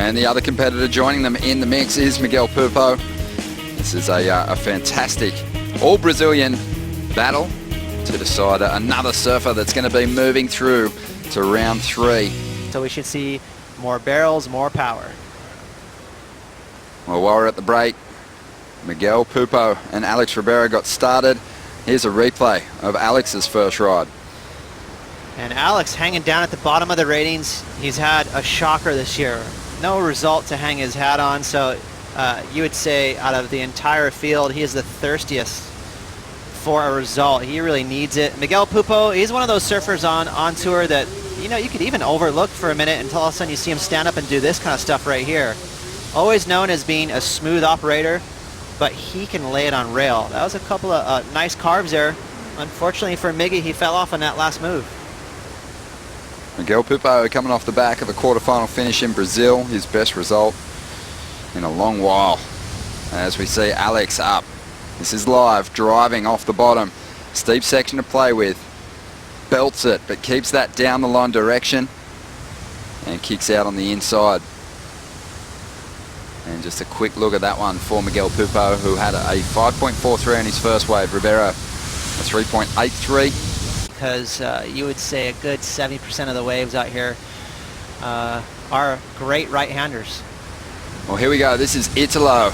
And the other competitor joining them in the mix is Miguel Pupo. This is a fantastic all-Brazilian battle to decide another surfer that's going to be moving through to round 3. So we should see more barrels, more power. Well, while we're at the break, Miguel Pupo and Alex Ribeiro got started. Here's a replay of Alex's first ride. And Alex hanging down at the bottom of the ratings. He's had a shocker this year. No result to hang his hat on, so you would say out of the entire field, he is the thirstiest for a result. He really needs it. Miguel Pupo, he's one of those surfers on tour that, you know, you could even overlook for a minute until all of a sudden you see him stand up and do this kind of stuff right here. Always known as being a smooth operator, but he can lay it on rail. That was a couple of nice carves there. Unfortunately for Miggy, he fell off on that last move. Miguel Pupo coming off the back of a quarterfinal finish in Brazil, his best result in a long while. As we see Alex up. This is live, driving off the bottom. Steep section to play with. Belts it, but keeps that down the line direction and kicks out on the inside. And just a quick look at that one for Miguel Pupo, who had a 5.43 on his first wave. Ribeiro, a 3.83. Because you would say a good 70% of the waves out here are great right-handers. Well, here we go. This is Italo,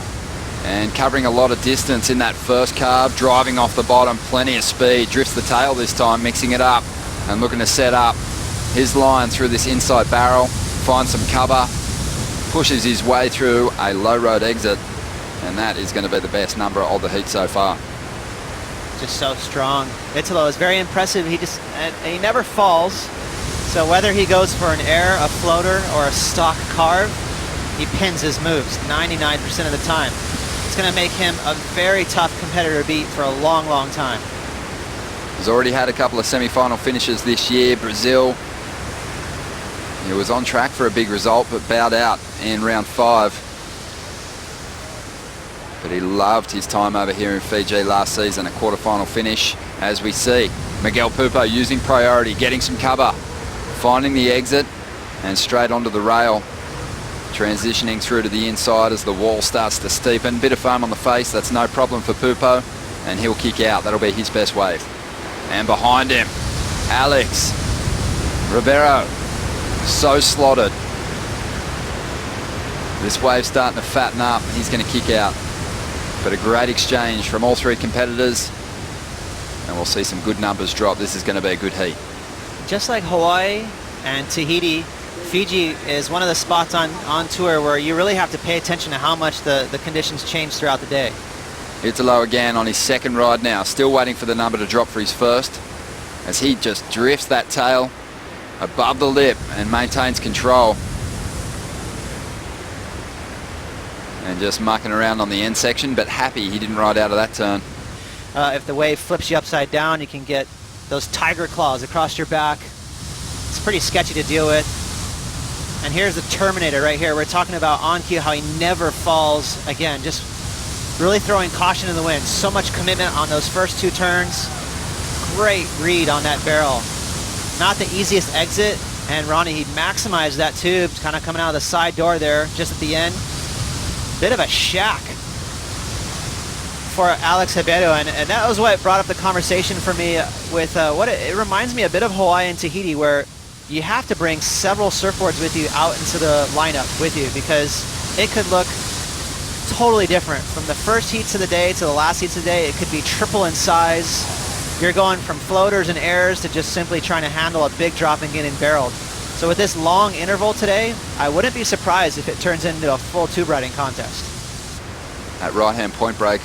and covering a lot of distance in that first carve, driving off the bottom, plenty of speed, drifts the tail this time, mixing it up and looking to set up his line through this inside barrel, finds some cover, pushes his way through a low road exit, and that is going to be the best number of the heat so far. Just so strong. Italo is very impressive. He never falls. So whether he goes for an air, a floater, or a stock carve, he pins his moves 99% of the time. It's going to make him a very tough competitor to beat for a long, long time. He's already had a couple of semi-final finishes this year. Brazil, he was on track for a big result, but bowed out in round 5. But he loved his time over here in Fiji last season, a quarterfinal finish, as we see. Miguel Pupo using priority, getting some cover, finding the exit, and straight onto the rail. Transitioning through to the inside as the wall starts to steepen. Bit of foam on the face, that's no problem for Pupo, and he'll kick out. That'll be his best wave. And behind him, Alex Ribeiro, so slotted. This wave's starting to fatten up. He's going to kick out. But a great exchange from all 3 competitors, and we'll see some good numbers drop. This is going to be a good heat. Just like Hawaii and Tahiti, Fiji is one of the spots on tour where you really have to pay attention to how much the conditions change throughout the day. Italo again on his second ride now, still waiting for the number to drop for his first, as he just drifts that tail above the lip and maintains control. And just mucking around on the end section, but happy he didn't ride out of that turn. If the wave flips you upside down, you can get those tiger claws across your back. It's pretty sketchy to deal with. And here's the Terminator right here. We're talking about on cue, how he never falls. Again, just really throwing caution in the wind. So much commitment on those first 2 turns. Great read on that barrel. Not the easiest exit, and Ronnie, he maximized that tube, kind of coming out of the side door there, just at the end. Bit of a shack for Alex Ribeiro, and that was what brought up the conversation for me with it reminds me a bit of Hawaii and Tahiti, where you have to bring several surfboards with you out into the lineup with you, because it could look totally different from the first heats of the day to the last heats of the day. It could be triple in size. You're going from floaters and airs to just simply trying to handle a big drop and getting barreled. So with this long interval today, I wouldn't be surprised if it turns into a full tube riding contest. At right-hand point break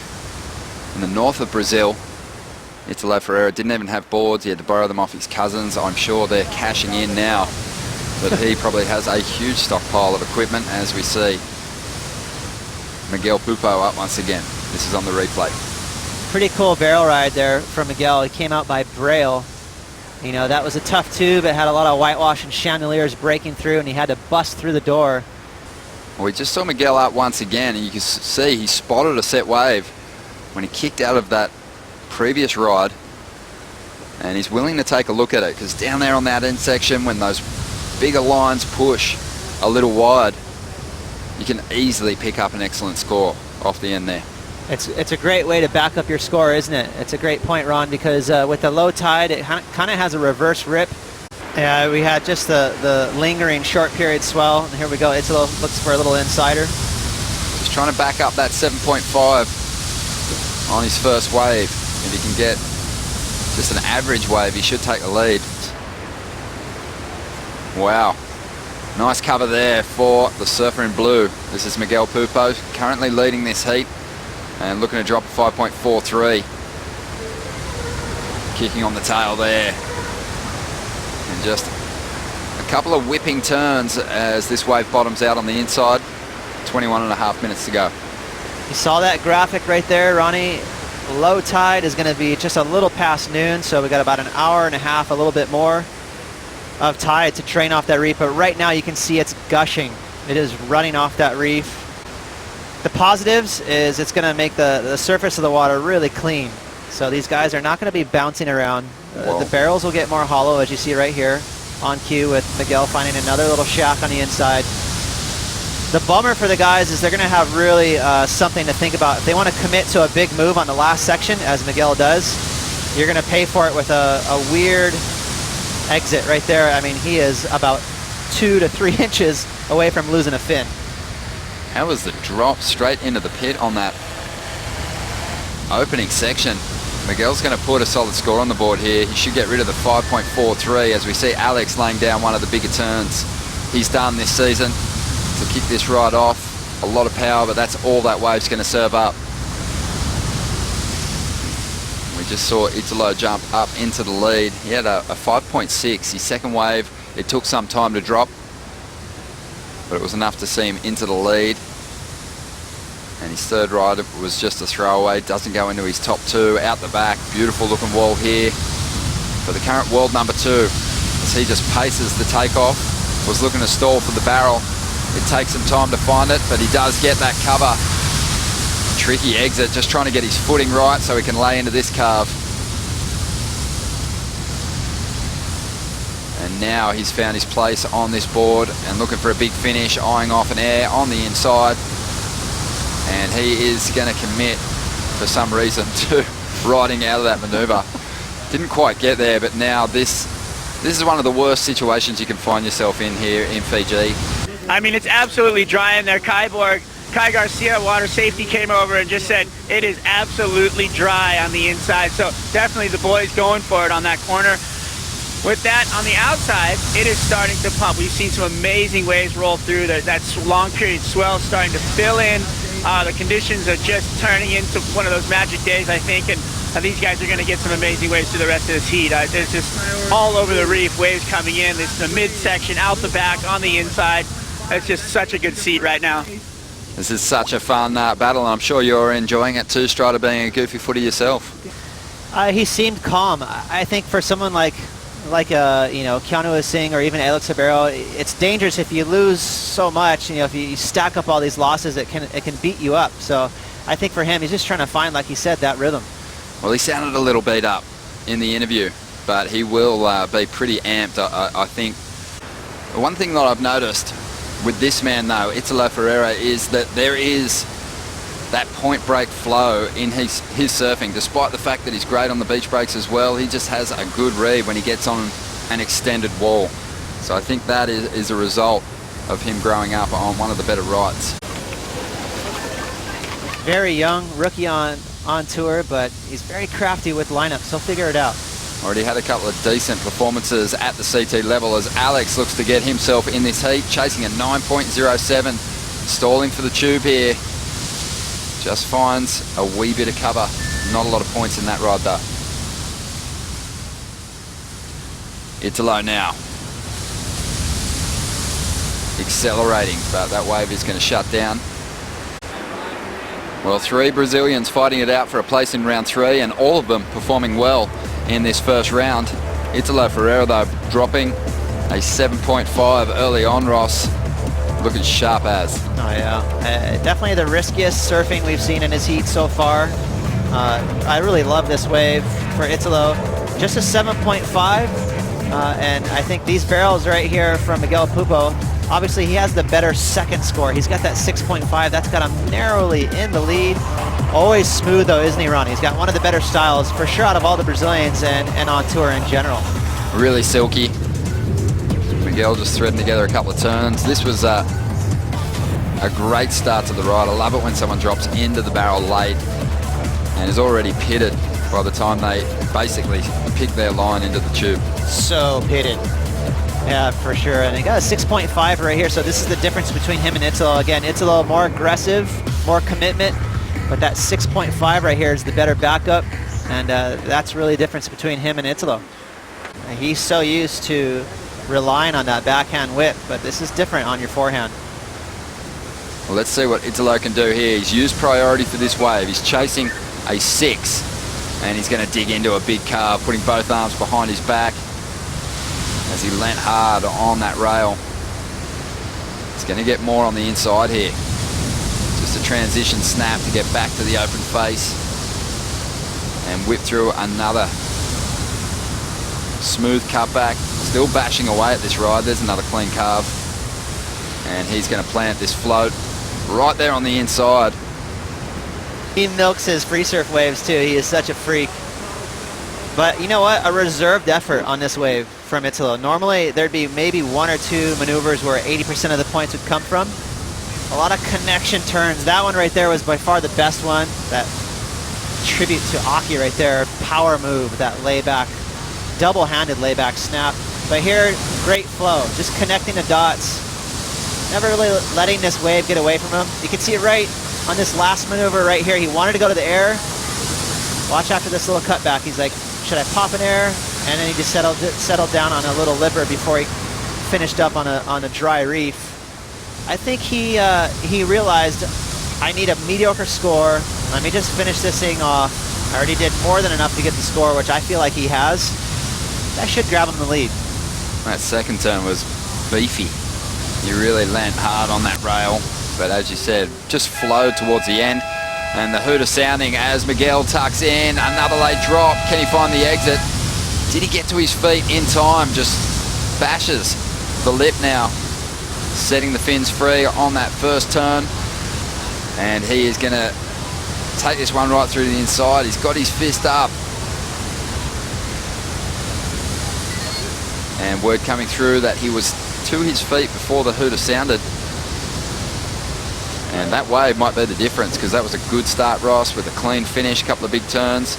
in the north of Brazil, Italo Ferreira didn't even have boards. He had to borrow them off his cousins. I'm sure they're cashing in now, but he probably has a huge stockpile of equipment, as we see Miguel Pupo up once again. This is on the replay. Pretty cool barrel ride there from Miguel. He came out by Braille. You know, that was a tough tube. It had a lot of whitewash and chandeliers breaking through, and he had to bust through the door. Well, we just saw Miguel up once again, and you can see he spotted a set wave when he kicked out of that previous ride, and he's willing to take a look at it, because down there on that end section, when those bigger lines push a little wide, you can easily pick up an excellent score off the end there. It's a great way to back up your score, isn't it? It's a great point, Ron, because with the low tide, it kind of has a reverse rip. Yeah, we had just the lingering short period swell, and here we go. Italo looks for a little insider. Just trying to back up that 7.5 on his first wave. If he can get just an average wave, he should take the lead. Wow. Nice cover there for the surfer in blue. This is Miguel Pupo, currently leading this heat and looking to drop a 5.43. Kicking on the tail there. And just a couple of whipping turns as this wave bottoms out on the inside. 21.5 minutes to go. You saw that graphic right there, Ronnie. Low tide is going to be just a little past noon, so we got about an hour and a half, a little bit more of tide to train off that reef, but right now you can see it's gushing. It is running off that reef. The positives is it's going to make the surface of the water really clean. So these guys are not going to be bouncing around. The barrels will get more hollow, as you see right here on cue with Miguel finding another little shack on the inside. The bummer for the guys is they're going to have really something to think about. If they want to commit to a big move on the last section, as Miguel does, you're going to pay for it with a weird exit right there. I mean, he is about 2 to 3 inches away from losing a fin. How was the drop straight into the pit on that opening section? Miguel's going to put a solid score on the board here. He should get rid of the 5.43 as we see Alex laying down one of the bigger turns he's done this season to kick this right off. A lot of power, but that's all that wave's going to serve up. We just saw Italo jump up into the lead. He had a 5.6. His second wave, it took some time to drop, but it was enough to see him into the lead. And his third ride was just a throwaway. Doesn't go into his top two. Out the back, beautiful looking wall here for the current world number 2. As he just paces the takeoff, was looking to stall for the barrel. It takes some time to find it, but he does get that cover. Tricky exit, just trying to get his footing right so he can lay into this carve. And now he's found his place on this board and looking for a big finish, eyeing off an air on the inside. And he is going to commit for some reason to riding out of that maneuver. Didn't quite get there, but now this is one of the worst situations you can find yourself in here in Fiji. I mean, it's absolutely dry in there. Kai Garcia, water safety, came over and just said it is absolutely dry on the inside. So definitely the boys going for it on that corner. With that on the outside, it is starting to pump. We've seen some amazing waves roll through. That long period swell starting to fill in. The conditions are just turning into one of those magic days, I think, and these guys are going to get some amazing waves through the rest of this heat. There's just all over the reef, waves coming in. It's the midsection, out the back, on the inside. It's just such a good seat right now. This is such a fun battle, and I'm sure you're enjoying it too, Strider, being a goofy footy yourself. He seemed calm. I think for someone like Keanu Singh or even Alex Ribeiro, it's dangerous if you lose so much. If you stack up all these losses, it can beat you up. So I think for him, he's just trying to find, like he said, that rhythm. Well, he sounded a little beat up in the interview, but he will be pretty amped, I think. One thing that I've noticed with this man, though, Italo Ferreira, is that there is that point break flow in his surfing. Despite the fact that he's great on the beach breaks as well, he just has a good read when he gets on an extended wall. So I think that is a result of him growing up on one of the better rides. Very young, rookie on tour, but he's very crafty with lineups. He'll figure it out. Already had a couple of decent performances at the CT level as Alex looks to get himself in this heat, chasing a 9.07, stalling for the tube here. Just finds a wee bit of cover. Not a lot of points in that ride though. Italo now. Accelerating, but that wave is going to shut down. Well, 3 Brazilians fighting it out for a place in round 3, and all of them performing well in this first round. Italo Ferreira, though, dropping a 7.5 early on, Ross. Looking sharp as. Oh, yeah. Definitely the riskiest surfing we've seen in his heat so far. I really love this wave for Italo. Just a 7.5, and I think these barrels right here from Miguel Pupo Obviously, he has the better second score. He's got that 6.5. That's got him narrowly in the lead. Always smooth, though, isn't he, Ronnie? He's got one of the better styles, for sure, out of all the Brazilians and on tour in general. Really silky. Miguel just threading together a couple of turns. This was a great start to the ride. I love it when someone drops into the barrel late and is already pitted by the time they basically pick their line into the tube. So pitted. Yeah, for sure. And he got a 6.5 right here, so this is the difference between him and Italo. Again, Italo more aggressive, more commitment, but that 6.5 right here is the better backup, and that's really the difference between him and Italo. He's so used to relying on that backhand whip, but this is different on your forehand. Well, let's see what Italo can do here. He's used priority for this wave. He's chasing a 6, and he's going to dig into a big carve, putting both arms behind his back as he leant hard on that rail. He's going to get more on the inside here. Just a transition snap to get back to the open face and whip through another smooth cutback. Still bashing away at this ride. There's another clean carve, and he's going to plant this float right there on the inside. He milks his free surf waves too. He is such a freak. But you know what? A reserved effort on this wave from Italo. Normally there'd be maybe 1 or 2 maneuvers where 80% of the points would come from. A lot of connection turns. That one right there was by far the best one. That tribute to Aki right there. Power move, that layback, double-handed layback snap. But here, great flow. Just connecting the dots. Never really letting this wave get away from him. You can see it right on this last maneuver right here. He wanted to go to the air. Watch after this little cutback. He's like, should I pop an air? And then he just settled down on a little lipper before he finished up on a dry reef. I think he realized, I need a mediocre score. Let me just finish this thing off. I already did more than enough to get the score, which I feel like he has. That should grab him the lead. That second turn was beefy. You really leant hard on that rail, but as you said, just flowed towards the end. And the hooter sounding as Miguel tucks in. Another late drop. Can he find the exit? Did he get to his feet in time? Just bashes the lip now, setting the fins free on that first turn. And he is going to take this one right through the inside. He's got his fist up. And word coming through that he was to his feet before the hooter sounded. And that wave might be the difference, because that was a good start, Ross, with a clean finish, couple of big turns.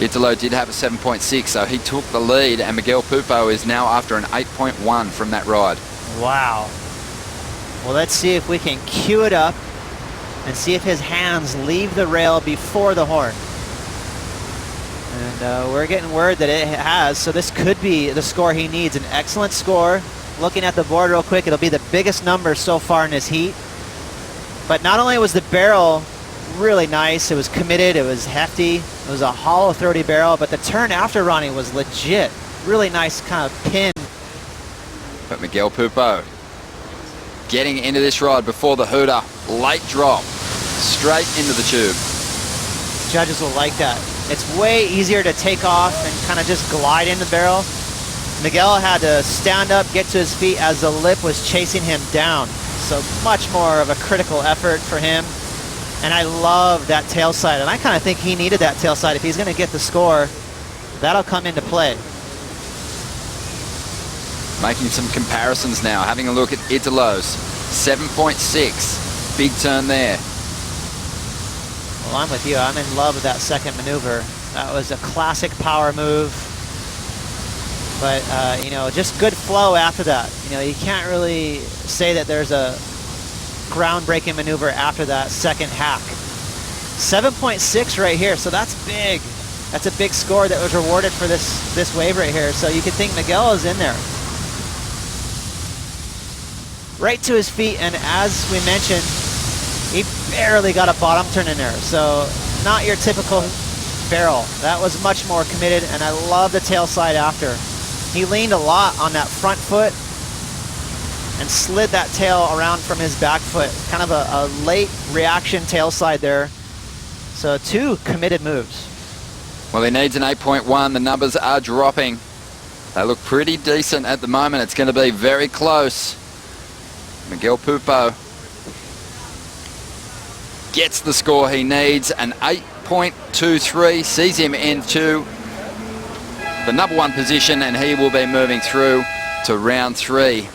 Italo did have a 7.6, so he took the lead, and Miguel Pupo is now after an 8.1 from that ride. Wow. Well, let's see if we can cue it up and see if his hands leave the rail before the horn. And we're getting word that it has, so this could be the score he needs. An excellent score. Looking at the board real quick, it'll be the biggest number so far in this heat. But not only was the barrel really nice, it was committed, it was hefty, it was a hollow 30 barrel, but the turn after Ronnie was legit. Really nice kind of pin. But Miguel Pupo getting into this ride before the hooter. Late drop, straight into the tube. Judges will like that. It's way easier to take off and kind of just glide in the barrel. Miguel had to stand up, get to his feet as the lip was chasing him down. So much more of a critical effort for him. And I love that tail side. And I kind of think he needed that tail side. If he's going to get the score, that'll come into play. Making some comparisons now. Having a look at Italo's 7.6. Big turn there. Well, I'm with you. I'm in love with that second maneuver. That was a classic power move. But, you know, just good flow after that. You know, you can't really say that there's a groundbreaking maneuver after that second hack. 7.6 right here, so that's big. That's a big score that was rewarded for this wave right here. So you could think Miguel is in there. Right to his feet, and as we mentioned, he barely got a bottom turn in there. So not your typical barrel. That was much more committed, and I love the tail side after. He leaned a lot on that front foot and slid that tail around from his back foot. Kind of a late reaction tail slide there. So 2 committed moves. Well, he needs an 8.1. The numbers are dropping. They look pretty decent at the moment. It's going to be very close. Miguel Pupo gets the score he needs, an 8.23, sees him into the number 1 position, and he will be moving through to round 3.